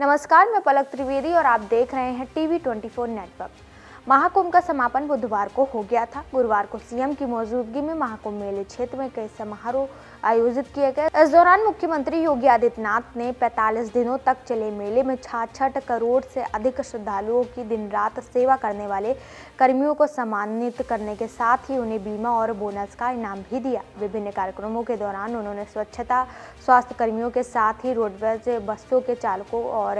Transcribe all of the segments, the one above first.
नमस्कार, मैं पलक त्रिवेदी और आप देख रहे हैं टीवी 24 नेटवर्क। महाकुंभ का समापन बुधवार को हो गया था। गुरुवार को सीएम की मौजूदगी में महाकुंभ मेले क्षेत्र में कई समारोह आयोजित किए गए। इस दौरान मुख्यमंत्री योगी आदित्यनाथ ने 45 दिनों तक चले मेले में 66 करोड़ से अधिक श्रद्धालुओं की दिन रात सेवा करने वाले कर्मियों को सम्मानित करने के साथ ही उन्हें बीमा और बोनस का इनाम भी दिया। विभिन्न कार्यक्रमों के दौरान उन्होंने स्वच्छता, स्वास्थ्य कर्मियों के साथ ही रोडवेज बसों के चालकों और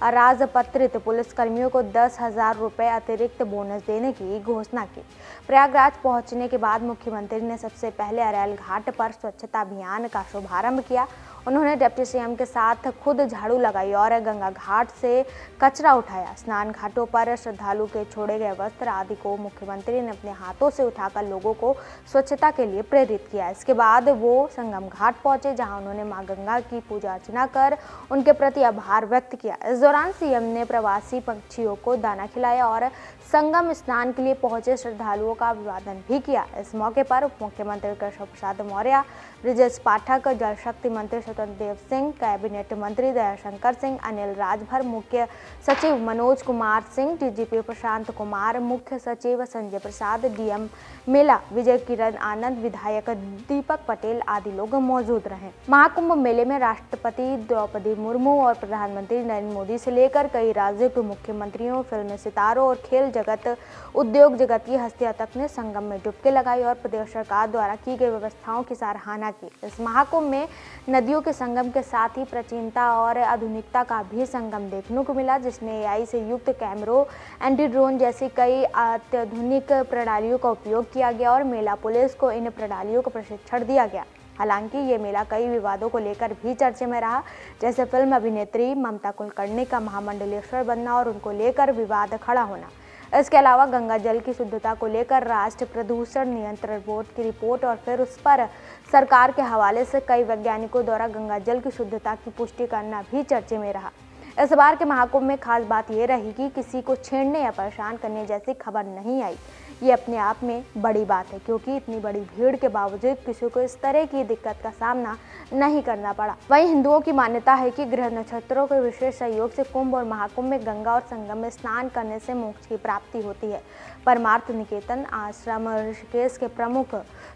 अराजपत्रित पुलिस कर्मियों को 10,000 रुपये अतिरिक्त बोनस देने की घोषणा की। प्रयागराज पहुंचने के बाद मुख्यमंत्री ने सबसे पहले अरैल घाट पर स्वच्छता अभियान का शुभारंभ किया। उन्होंने डिप्टी सीएम के साथ खुद झाड़ू लगाई और गंगा घाट से कचरा उठाया। स्नान घाटों पर श्रद्धालु के छोड़े गए वस्त्र आदि को मुख्यमंत्री ने अपने हाथों से उठाकर लोगों को स्वच्छता के लिए प्रेरित किया। इसके बाद वो संगम घाट पहुंचे, जहां उन्होंने मां गंगा की पूजा अर्चना कर उनके प्रति आभार व्यक्त किया। इस दौरान सीएम ने प्रवासी पक्षियों को दाना खिलाया और संगम स्नान के लिए पहुंचे श्रद्धालुओं का अभिवादन भी किया। इस मौके पर उप मुख्यमंत्री केशव प्रसाद मौर्य, ब्रिजेश पाठक, जल शक्ति मंत्री स्वतंत्र देव सिंह, कैबिनेट मंत्री दयाशंकर सिंह, अनिल राजभर, मुख्य सचिव मनोज कुमार सिंह, डीजीपी प्रशांत कुमार, मुख्य सचिव संजय प्रसाद, डीएम मेला विजय किरण आनंद, विधायक दीपक पटेल आदि लोग मौजूद रहे। महाकुंभ मेले में राष्ट्रपति द्रौपदी मुर्मू और प्रधानमंत्री नरेंद्र मोदी से लेकर कई राज्यों के मुख्यमंत्रियों, फिल्म सितारों और खेल जगत, उद्योग जगत की हस्तियां तक ने संगम में डुबकी लगाई और प्रदेश सरकार द्वारा की गई व्यवस्थाओं की सराहना की। इस महाकुंभ में नदियों के संगम के साथ ही प्राचीनता और आधुनिकता का भी संगम देखने को मिला, जिसमें एआई से युक्त कैमरों, एंटी ड्रोन जैसी कई अत्याधुनिक प्रणालियों का उपयोग किया गया और मेला पुलिस को इन प्रणालियों का प्रशिक्षण दिया गया। हालांकि ये मेला कई विवादों को लेकर भी चर्चे में रहा, जैसे फिल्म अभिनेत्री ममता कुलकर्णी का महामंडलेश्वर बनना और उनको लेकर विवाद खड़ा होना। इसके अलावा गंगा जल की शुद्धता को लेकर राष्ट्रीय प्रदूषण नियंत्रण बोर्ड की रिपोर्ट और फिर उस पर सरकार के हवाले से कई वैज्ञानिकों द्वारा गंगा जल की शुद्धता की पुष्टि करना भी चर्चे में रहा। इस बार के महाकुंभ में खास बात यह रही कि किसी को छेड़ने या परेशान करने जैसी खबर नहीं आई। ये अपने आप में बड़ी बात है, क्योंकि इतनी बड़ी भीड़ के बावजूद किसी को इस तरह की दिक्कत का सामना नहीं करना पड़ा। वहीं हिंदुओं की मान्यता है कि ग्रह नक्षत्रों के विशेष सहयोग से कुंभ और महाकुंभ में गंगा और संगम में स्नान करने से मोक्ष की प्राप्ति होती है। परमार्थ निकेतन आश्रम ऋषिकेश के प्रमुख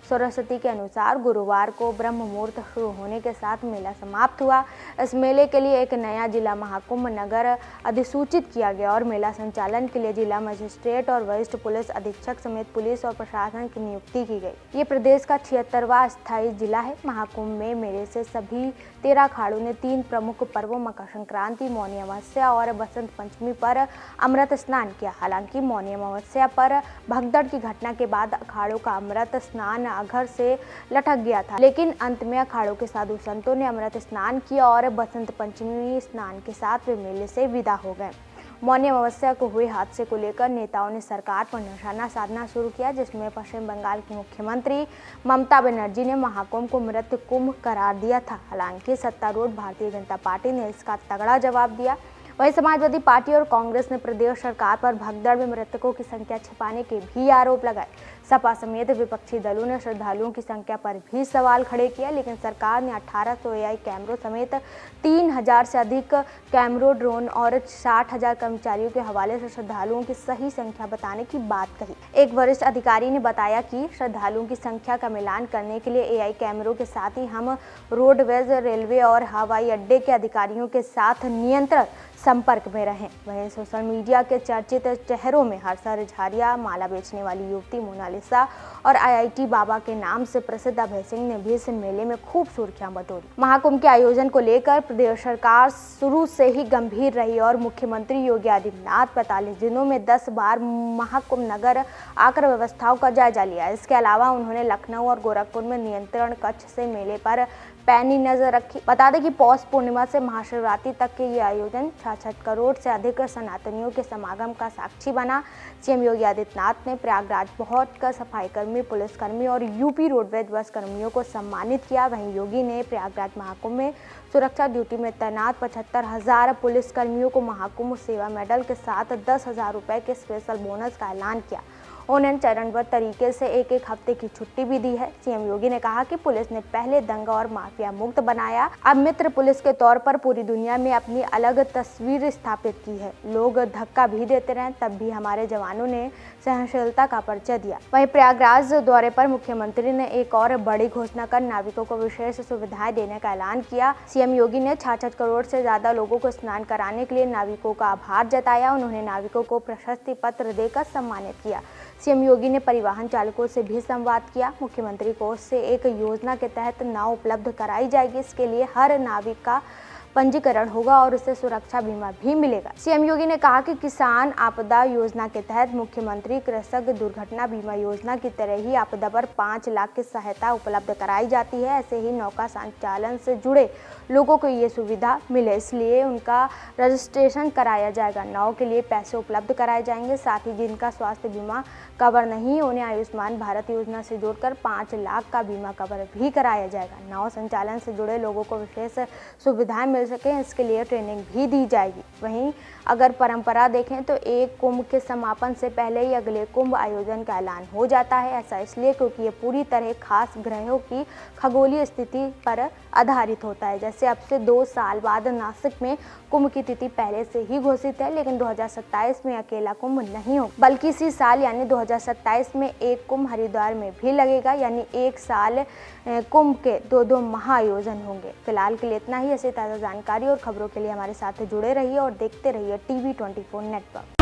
सरस्वती के अनुसार गुरुवार को ब्रह्म मुहूर्त शुरू होने के साथ मेला समाप्त हुआ। इस मेले के लिए एक नया जिला महाकुंभ नगर अधिसूचित किया गया और मेला संचालन के लिए जिला मजिस्ट्रेट और वरिष्ठ पुलिस अधीक्षक समेत पुलिस और प्रशासन की नियुक्ति की गई। ये प्रदेश का 76वां स्थायी जिला है। महाकुंभ में मेले से सभी 13 अखाड़ों ने 3 प्रमुख पर्वों मकर संक्रांति, मौनी अमावस्या और बसंत पंचमी पर अमृत स्नान किया। हालांकि मौनी अमावस्या पर भगदड़ की घटना के बाद अखाड़ों का अमृत स्नान अघर से लटक गया था, लेकिन अंत में अखाड़ों के साधु संतों ने अमृत स्नान किया और बसंत पंचमी स्नान के साथ वे मेले से विदा हो गए। मौनी अमावस्या को हुए हादसे को लेकर नेताओं ने सरकार पर निशाना साधना शुरू किया, जिसमें पश्चिम बंगाल की मुख्यमंत्री ममता बनर्जी ने महाकुंभ को मृत कुंभ करार दिया था। हालांकि सत्तारूढ़ भारतीय जनता पार्टी ने इसका तगड़ा जवाब दिया। वहीं समाजवादी पार्टी और कांग्रेस ने प्रदेश सरकार पर भगदड़ में मृतकों की संख्या छिपाने के भी आरोप लगाए। सपा समेत विपक्षी दलों ने श्रद्धालुओं की संख्या पर भी सवाल खड़े किया, लेकिन सरकार ने 1800 एआई कैमरों समेत 3000 से अधिक कैमरों, ड्रोन और 60,000 कर्मचारियों के हवाले से श्रद्धालुओं की सही संख्या बताने की बात कही। एक वरिष्ठ अधिकारी ने बताया कि श्रद्धालुओं की संख्या का मिलान करने के लिए एआई कैमरों के साथ ही हम रोडवेज, रेलवे और हवाई अड्डे के अधिकारियों के साथ नियंत्रण संपर्क में रहें। वहीं सोशल मीडिया के चर्चित चेहरों में हर्षा रिझारिया, माला बेचने वाली युवती मोनालिसा और आईआईटी बाबा के नाम से प्रसिद्ध अभय सिंह ने भी इस मेले में खूब सुर्खियां बटोरी। महाकुंभ के आयोजन को लेकर प्रदेश सरकार शुरू से ही गंभीर रही और मुख्यमंत्री योगी आदित्यनाथ 45 दिनों में 10 बार महाकुंभ नगर आकर व्यवस्थाओं का जायजा लिया। इसके अलावा उन्होंने लखनऊ और गोरखपुर में नियंत्रण कक्ष से मेले पर पैनी नजर रखी। बता दें कि पौष पूर्णिमा से महाशिवरात्रि तक के ये आयोजन 66 करोड़ से अधिक सनातनियों के समागम का साक्षी बना। सीएम योगी आदित्यनाथ ने प्रयागराज पहुंचकर सफाईकर्मी, पुलिसकर्मी और यूपी रोडवेज बस कर्मियों को सम्मानित किया। वहीं योगी ने प्रयागराज महाकुंभ में सुरक्षा ड्यूटी में तैनात 75,000 पुलिसकर्मियों को महाकुंभ सेवा मेडल के साथ 10,000 रुपए के स्पेशल बोनस का ऐलान किया। उन्हें चरणबद्ध तरीके से एक एक हफ्ते की छुट्टी भी दी है। सीएम योगी ने कहा कि पुलिस ने पहले दंगा और माफिया मुक्त बनाया, अब मित्र पुलिस के तौर पर पूरी दुनिया में अपनी अलग तस्वीर स्थापित की है। लोग धक्का भी देते रहे, तब भी हमारे जवानों ने सहनशीलता का परिचय दिया। वहीं प्रयागराज दौरे पर मुख्यमंत्री ने एक और बड़ी घोषणा कर नाविकों को विशेष सुविधाएं देने का ऐलान किया। सीएम योगी ने 66 करोड़ से ज्यादा लोगों को स्नान कराने के लिए नाविकों का आभार जताया। उन्होंने नाविकों को प्रशस्ति पत्र देकर सम्मानित किया। सीएम योगी ने परिवहन चालकों से भी संवाद किया। मुख्यमंत्री कोष से एक योजना के तहत नाव उपलब्ध कराई जाएगी। इसके लिए हर नाविक का पंजीकरण होगा और उसे सुरक्षा बीमा भी मिलेगा। सीएम योगी ने कहा कि किसान आपदा योजना के तहत मुख्यमंत्री कृषक दुर्घटना बीमा योजना की तरह ही आपदा पर 5 लाख की सहायता उपलब्ध कराई जाती है। ऐसे ही नौका संचालन से जुड़े लोगों को ये सुविधा मिले, इसलिए उनका रजिस्ट्रेशन कराया जाएगा। नाव के लिए पैसे उपलब्ध कराए जाएंगे। साथ ही जिनका स्वास्थ्य बीमा कवर नहीं, उन्हें आयुष्मान भारत योजना से जोड़कर 5 लाख का बीमा कवर भी कराया जाएगा। नाव संचालन से जुड़े लोगों को विशेष सुविधाएं मिल सके, इसके लिए ट्रेनिंग भी दी जाएगी। वहीं अगर परंपरा देखें तो एक कुंभ के समापन से पहले ही अगले कुंभ आयोजन का ऐलान हो जाता है। ऐसा इसलिए क्योंकि ये पूरी तरह खास ग्रहों की खगोलीय स्थिति पर आधारित होता है। जैसे अब से 2 साल बाद नासिक में कुंभ की तिथि पहले से ही घोषित है, लेकिन 2027 में अकेला कुंभ नहीं हो, बल्कि इसी साल यानी 2027 में एक कुंभ हरिद्वार में भी लगेगा। यानी एक साल कुंभ के 2 महाआयोजन होंगे। फिलहाल के लिए इतना ही। ऐसे ताज़ा जानकारी और खबरों के लिए हमारे साथ जुड़े रहिए और देखते रहिए टीवी 24 नेटवर्क।